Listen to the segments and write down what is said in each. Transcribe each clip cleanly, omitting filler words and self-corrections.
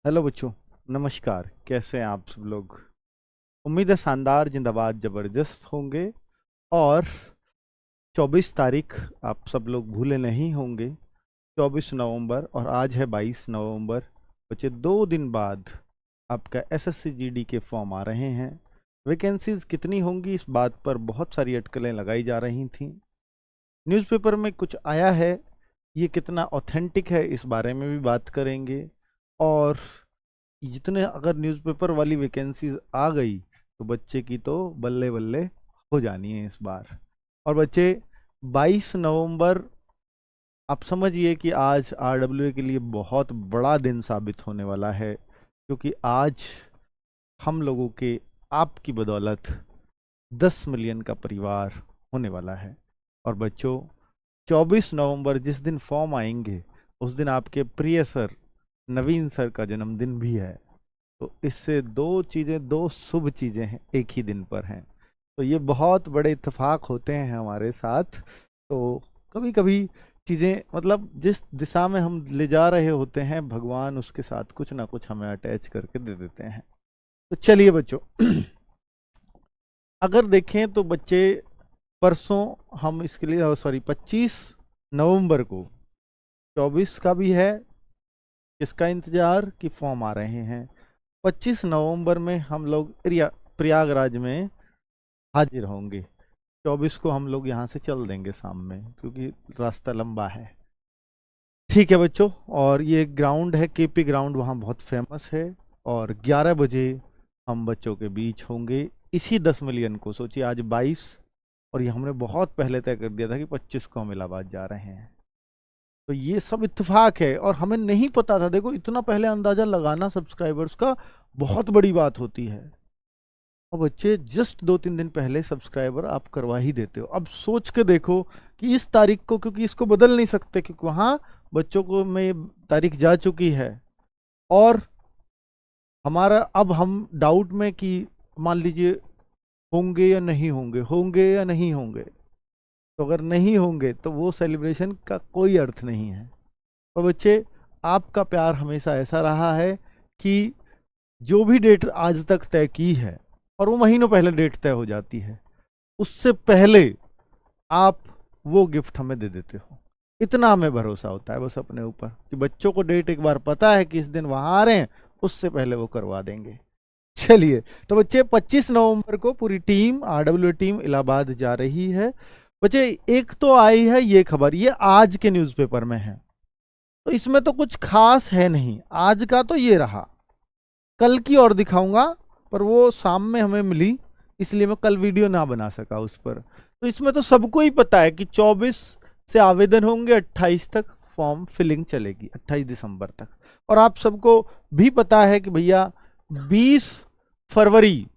Hello बच्चों। नमस्कार। कैसे हैं आप सब लोग? उम्मीद है शानदार जिंदाबाद जबरदस्त होंगे। और 24 तारीख आप सब लोग भूले नहीं होंगे। 24 नवंबर और आज है 22 नवंबर। बच्चे 2 दिन बाद आपका एसएससी जीडी के फॉर्म आ रहे हैं। वैकेंसीज कितनी होंगी इस बात पर बहुत सारी अटकलें लगाई जा रही थी। न्यूज़पेपर में कुछ आया है, ये कितना ऑथेंटिक है इस बारे में भी बात करेंगे। और जितने अगर न्यूज़पेपर वाली वैकेंसीज आ गई तो बच्चे की तो बल्ले बल्ले हो जानी है इस बार। और बच्चे 22 नवंबर, आप समझिए कि आज आरडब्ल्यूए के लिए बहुत बड़ा दिन साबित होने वाला है, क्योंकि आज हम लोगों के आपकी बदौलत 10 मिलियन का परिवार होने वाला है। और बच्चों 24 नवंबर जिस दिन फॉर्म आएंगे उस दिन आपके प्रिय सर नवीन सर का जन्मदिन भी है। तो इससे दो शुभ चीज़ें हैं एक ही दिन पर हैं। तो ये बहुत बड़े इत्तेफाक होते हैं हमारे साथ। तो कभी कभी चीज़ें मतलब जिस दिशा में हम ले जा रहे होते हैं भगवान उसके साथ कुछ ना कुछ हमें अटैच करके दे देते हैं। तो चलिए बच्चों अगर देखें तो बच्चे परसों हम इसके लिए 25 नवंबर को 24 का भी है इसका इंतजार कि फॉर्म आ रहे हैं। 25 नवंबर में हम लोग प्रयागराज में हाजिर होंगे। 24 को हम लोग यहाँ से चल देंगे शाम में, क्योंकि रास्ता लंबा है। ठीक है बच्चों, और ये ग्राउंड है केपी ग्राउंड, वहाँ बहुत फेमस है। और 11 बजे हम बच्चों के बीच होंगे इसी 10 मिलियन को। सोचिए आज 22 और ये हमने बहुत पहले तय कर दिया था कि 25 को हम इलाहाबाद जा रहे हैं। तो ये सब इत्तेफाक है और हमें नहीं पता था। देखो इतना पहले अंदाजा लगाना सब्सक्राइबर्स का बहुत बड़ी बात होती है। और बच्चे जस्ट 2-3 दिन पहले सब्सक्राइबर आप करवा ही देते हो। अब सोच के देखो कि इस तारीख को, क्योंकि इसको बदल नहीं सकते क्योंकि वहाँ बच्चों को में तारीख जा चुकी है। और हमारा अब हम डाउट में कि मान लीजिए होंगे या नहीं होंगे, होंगे या नहीं होंगे। तो अगर नहीं होंगे तो वो सेलिब्रेशन का कोई अर्थ नहीं है। और बच्चे आपका प्यार हमेशा ऐसा रहा है कि जो भी डेट आज तक तय की है, और वो महीनों पहले डेट तय हो जाती है, उससे पहले आप वो गिफ्ट हमें दे देते हो। इतना हमें भरोसा होता है बस अपने ऊपर कि बच्चों को डेट एक बार पता है कि इस दिन वहां आ रहे हैं, उससे पहले वो करवा देंगे। चलिए तो बच्चे 25 नवंबर को पूरी टीम आरडब्ल्यू टीम इलाहाबाद जा रही है। बच्चे एक तो आई है ये खबर, ये आज के न्यूज़पेपर में है, तो इसमें तो कुछ खास है नहीं। आज का तो ये रहा, कल की और दिखाऊंगा, पर वो शाम में हमें मिली इसलिए मैं कल वीडियो ना बना सका उस पर। तो इसमें तो सबको ही पता है कि 24 से आवेदन होंगे, 28 तक फॉर्म फिलिंग चलेगी, 28 दिसंबर तक। और आप सबको भी पता है कि भैया 20 फरवरी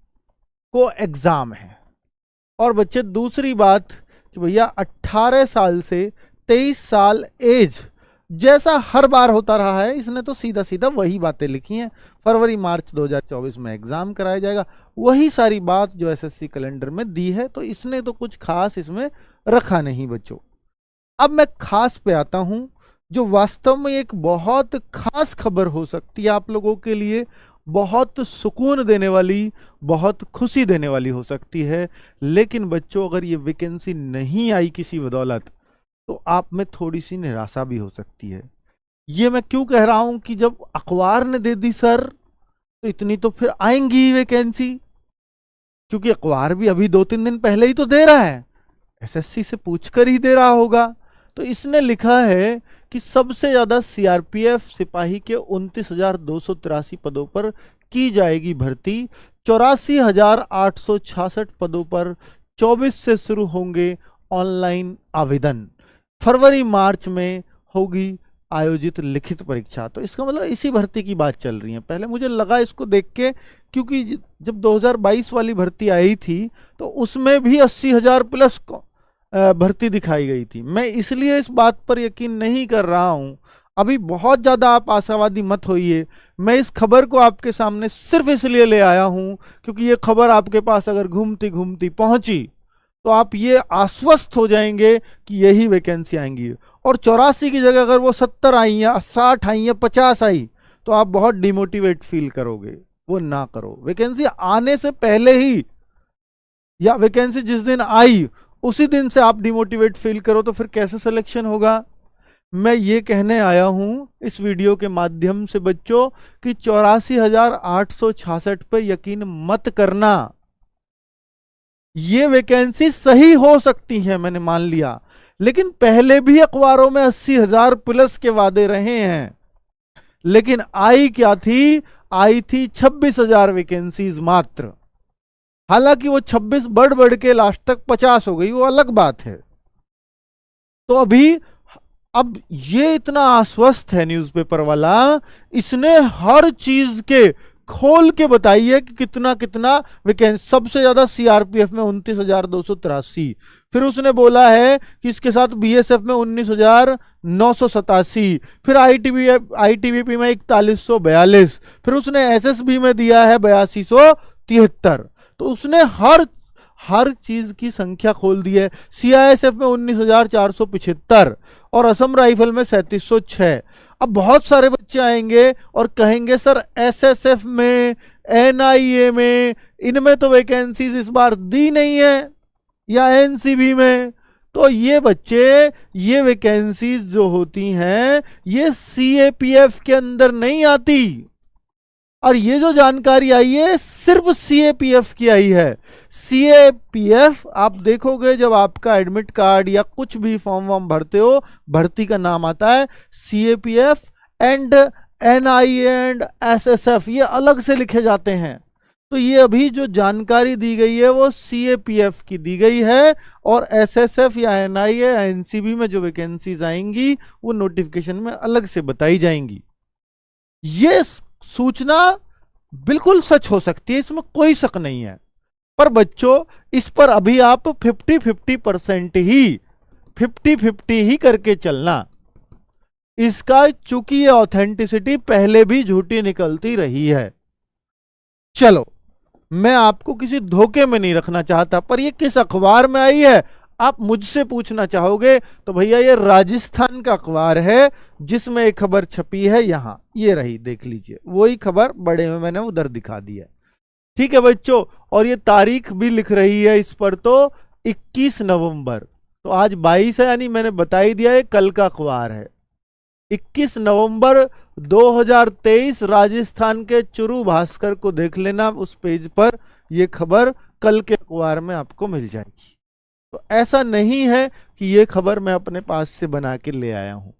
को एग्जाम है। और बच्चे दूसरी बात कि भैया 18 साल से 23 साल एज, जैसा हर बार होता रहा है, इसने तो सीधा सीधा वही बातें लिखी हैं। फरवरी मार्च 2024 में एग्जाम कराया जाएगा, वही सारी बात जो एसएससी कैलेंडर में दी है। तो इसने तो कुछ खास इसमें रखा नहीं बच्चों। अब मैं खास पे आता हूं, जो वास्तव में एक बहुत खास खबर हो सकती है आप लोगों के लिए, बहुत सुकून देने वाली, बहुत खुशी देने वाली हो सकती है। लेकिन बच्चों अगर ये वैकेंसी नहीं आई किसी बदौलत तो आप में थोड़ी सी निराशा भी हो सकती है। ये मैं क्यों कह रहा हूं कि जब अखबार ने दे दी सर तो इतनी तो फिर आएंगी वैकेंसी, क्योंकि अखबार भी अभी 2-3 दिन पहले ही तो दे रहा है, एसएससी से पूछकर ही दे रहा होगा। तो इसने लिखा है कि सबसे ज्यादा सीआरपीएफ सिपाही के 29,283 पदों पर की जाएगी भर्ती। 84,866 पदों पर 24 से शुरू होंगे ऑनलाइन आवेदन। फरवरी मार्च में होगी आयोजित लिखित परीक्षा। तो इसका मतलब इसी भर्ती की बात चल रही है। पहले मुझे लगा इसको देख के, क्योंकि जब 2022 वाली भर्ती आई थी तो उसमें भी 80,000 प्लस भर्ती दिखाई गई थी। मैं इसलिए इस बात पर यकीन नहीं कर रहा हूं। अभी बहुत ज्यादा आप आशावादी मत होइए। मैं इस खबर को आपके सामने सिर्फ इसलिए ले आया हूं क्योंकि ये खबर आपके पास अगर घूमती घूमती पहुंची तो आप ये आश्वस्त हो जाएंगे कि यही वैकेंसी आएंगी। और 84 की जगह अगर वो 70 आई या 60 आई या 50 आई तो आप बहुत डिमोटिवेट फील करोगे, वो ना करो। वैकेंसी आने से पहले ही या वैकेंसी जिस दिन आई उसी दिन से आप डिमोटिवेट फील करो तो फिर कैसे सिलेक्शन होगा। मैं ये कहने आया हूं इस वीडियो के माध्यम से बच्चों कि 84,866 पे यकीन मत करना। ये वैकेंसी सही हो सकती है, मैंने मान लिया, लेकिन पहले भी अखबारों में 80,000 प्लस के वादे रहे हैं, लेकिन आई क्या थी? आई थी 26,000 वैकेंसीज मात्र। हालांकि वो 26 बढ़ बढ़ के लास्ट तक 50 हो गई, वो अलग बात है। तो अभी अब ये इतना आश्वस्त है न्यूज़पेपर वाला, इसने हर चीज के खोल के बताई है कि कितना कितना वैकेंसी। सबसे ज्यादा सीआरपीएफ में 29,283, फिर उसने बोला है कि इसके साथ बीएसएफ में 19,987, फिर आईटीबीपी में 4142, फिर उसने एसएसबी में दिया है 8273। तो उसने हर चीज की संख्या खोल दी है। सीआईएसएफ में 19,475 और असम राइफल में 3706। अब बहुत सारे बच्चे आएंगे और कहेंगे सर एसएसएफ में, एनआईए में, इनमें तो वैकेंसीज इस बार दी नहीं है, या एनसीबी में। तो ये बच्चे, ये वैकेंसीज जो होती हैं ये सीएपीएफ के अंदर नहीं आती, और ये जो जानकारी आई है सिर्फ सीएपीएफ की आई है। सीएपीएफ आप देखोगे जब आपका एडमिट कार्ड या कुछ भी फॉर्म वॉर्म भरते हो, भर्ती का नाम आता है CAPF and NIA and SSF, ये अलग से लिखे जाते हैं। तो ये अभी जो जानकारी दी गई है वो सीएपीएफ की दी गई है, और एसएसएफ या एनआईए या एनसीबी में जो वैकेंसीज आएंगी वो नोटिफिकेशन में अलग से बताई जाएंगी। ये सूचना बिल्कुल सच हो सकती है, इसमें कोई शक नहीं है। पर बच्चों इस पर अभी आप 50-50% ही 50-50 ही करके चलना। इसका चूंकि ये ऑथेंटिसिटी पहले भी झूठी निकलती रही है। चलो, मैं आपको किसी धोखे में नहीं रखना चाहता, पर ये किस अखबार में आई है आप मुझसे पूछना चाहोगे तो भैया ये राजस्थान का अखबार है जिसमें एक खबर छपी है, यहां ये रही, देख लीजिए, वही खबर बड़े में मैंने उधर दिखा दी है। ठीक है बच्चों, और ये तारीख भी लिख रही है इस पर तो 21 नवंबर, तो आज 22 है, यानी मैंने बता ही दिया ये कल का अखबार है। 21 नवंबर 2023 राजस्थान के चुरू भास्कर को देख लेना, उस पेज पर ये खबर कल के अखबार में आपको मिल जाएगी। तो ऐसा नहीं है कि ये खबर मैं अपने पास से बना के ले आया हूं।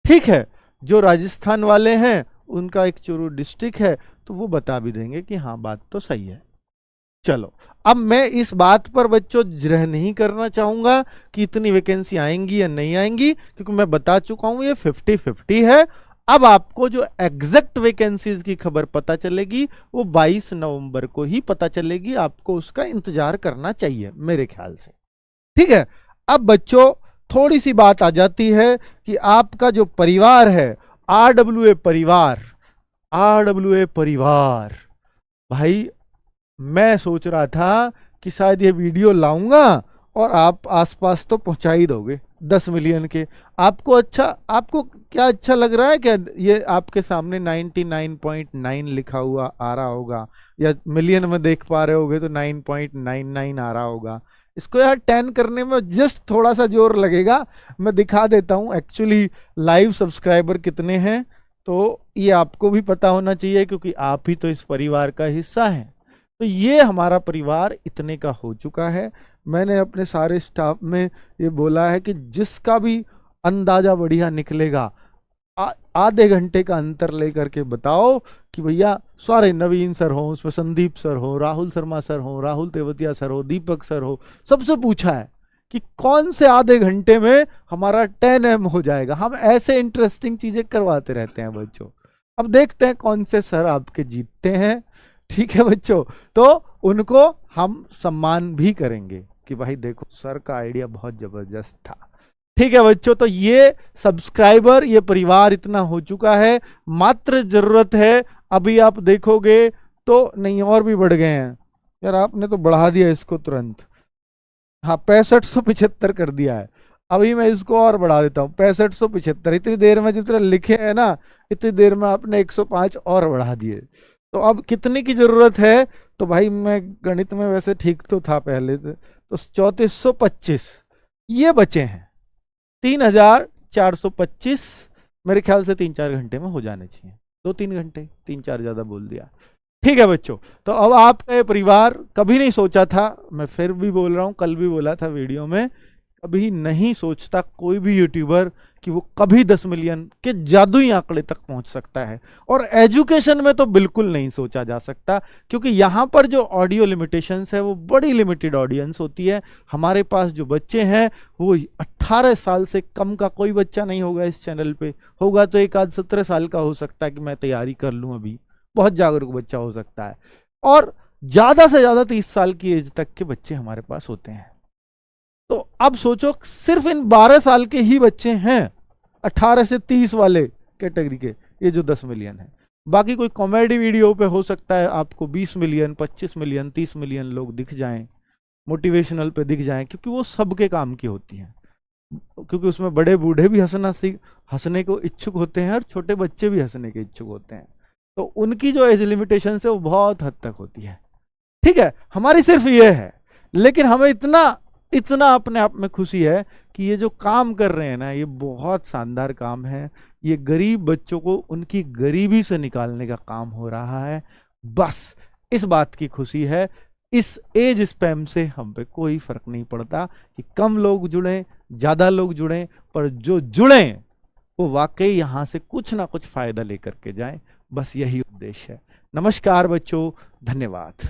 ठीक है, जो राजस्थान वाले हैं उनका एक चुरू डिस्ट्रिक्ट है तो वो बता भी देंगे कि हाँ बात तो सही है। चलो, अब मैं इस बात पर बच्चों जिरह नहीं करना चाहूंगा कि इतनी वैकेंसी आएंगी या नहीं आएंगी, क्योंकि मैं बता चुका हूं ये 50-50 है। अब आपको जो एग्जैक्ट वैकेंसीज की खबर पता चलेगी वो 22 नवंबर को ही पता चलेगी, आपको उसका इंतजार करना चाहिए मेरे ख्याल से। ठीक है, अब बच्चों थोड़ी सी बात आ जाती है कि आपका जो परिवार है, आरडब्ल्यूए परिवार, भाई मैं सोच रहा था कि शायद ये वीडियो लाऊंगा और आप आसपास तो पहुंचा ही दोगे 10 मिलियन के। आपको क्या अच्छा लग रहा है क्या? ये आपके सामने 99.9 लिखा हुआ आ रहा होगा, या मिलियन में देख पा रहे होगे तो 9.99 आ रहा होगा। इसको यार 10 करने में जस्ट थोड़ा सा जोर लगेगा, मैं दिखा देता हूं एक्चुअली लाइव सब्सक्राइबर कितने हैं, तो ये आपको भी पता होना चाहिए क्योंकि आप ही तो इस परिवार का हिस्सा हैं। तो ये हमारा परिवार इतने का हो चुका है। मैंने अपने सारे स्टाफ में ये बोला है कि जिसका भी अंदाजा बढ़िया निकलेगा, आधे घंटे का अंतर लेकर के बताओ कि भैया सारे नवीन सर हो, उसमें संदीप सर हो, राहुल शर्मा सर हो, राहुल तेवतिया सर हो, दीपक सर हो, सबसे पूछा है कि कौन से आधे घंटे में हमारा 10M हो जाएगा। हम ऐसे इंटरेस्टिंग चीजें करवाते रहते हैं बच्चों। अब देखते हैं कौन से सर आपके जीतते हैं। ठीक है बच्चों, तो उनको हम सम्मान भी करेंगे कि भाई देखो सर का आइडिया बहुत जबरदस्त था। ठीक है बच्चों, तो ये सब्सक्राइबर, ये परिवार इतना हो चुका है, मात्र जरूरत है, अभी आप देखोगे तो नहीं और भी बढ़ गए हैं यार, आपने तो बढ़ा दिया इसको तुरंत, हाँ 6575 कर दिया है। अभी मैं इसको और बढ़ा देता हूँ 6575। इतनी देर में जितने लिखे हैं ना, इतनी देर में आपने 105 और बढ़ा दिए। तो अब कितने की जरूरत है? तो भाई मैं गणित में वैसे ठीक तो था पहले, तो 3425 ये बचे हैं। 3425 मेरे ख्याल से 3-4 घंटे में हो जाने चाहिए। 2-3 घंटे, 3-4 ज्यादा बोल दिया। ठीक है बच्चों, तो अब आपका ये परिवार कभी नहीं सोचा था, मैं फिर भी बोल रहा हूं, कल भी बोला था वीडियो में, कभी नहीं सोचता कोई भी यूट्यूबर कि वो कभी 10 मिलियन के जादुई आंकड़े तक पहुंच सकता है। और एजुकेशन में तो बिल्कुल नहीं सोचा जा सकता, क्योंकि यहां पर जो ऑडियो लिमिटेशंस है वो बड़ी लिमिटेड ऑडियंस होती है। हमारे पास जो बच्चे हैं वो 18 साल से कम का कोई बच्चा नहीं होगा इस चैनल पे, होगा तो एक आध 17 साल का हो सकता है कि मैं तैयारी कर लूं, अभी बहुत जागरूक बच्चा हो सकता है। और ज्यादा से ज्यादा 30 साल की एज तक के बच्चे हमारे पास होते हैं। तो अब सोचो सिर्फ इन 12 साल के ही बच्चे हैं 18 से 30 वाले कैटेगरी के, ये जो 10 मिलियन है। बाकी कोई कॉमेडी वीडियो पे हो सकता है आपको 20 मिलियन, 25 मिलियन, 30 मिलियन लोग दिख जाएं, मोटिवेशनल पे दिख जाएं, क्योंकि वो सबके काम की होती हैं, क्योंकि उसमें बड़े बूढ़े भी हंसने को इच्छुक होते हैं और छोटे बच्चे भी हंसने के इच्छुक होते हैं। तो उनकी जो एज लिमिटेशन है वो बहुत हद तक होती है। ठीक है, हमारी सिर्फ ये है, लेकिन हमें इतना अपने आप में खुशी है कि ये जो काम कर रहे हैं ना, ये बहुत शानदार काम है। ये गरीब बच्चों को उनकी गरीबी से निकालने का काम हो रहा है, बस इस बात की खुशी है। इस एज स्पैम से हम पे कोई फर्क नहीं पड़ता कि कम लोग जुड़े, ज्यादा लोग जुड़े, पर जो जुड़े वो वाकई यहां से कुछ ना कुछ फायदा लेकर के जाएं, बस यही उद्देश्य है। नमस्कार बच्चों, धन्यवाद।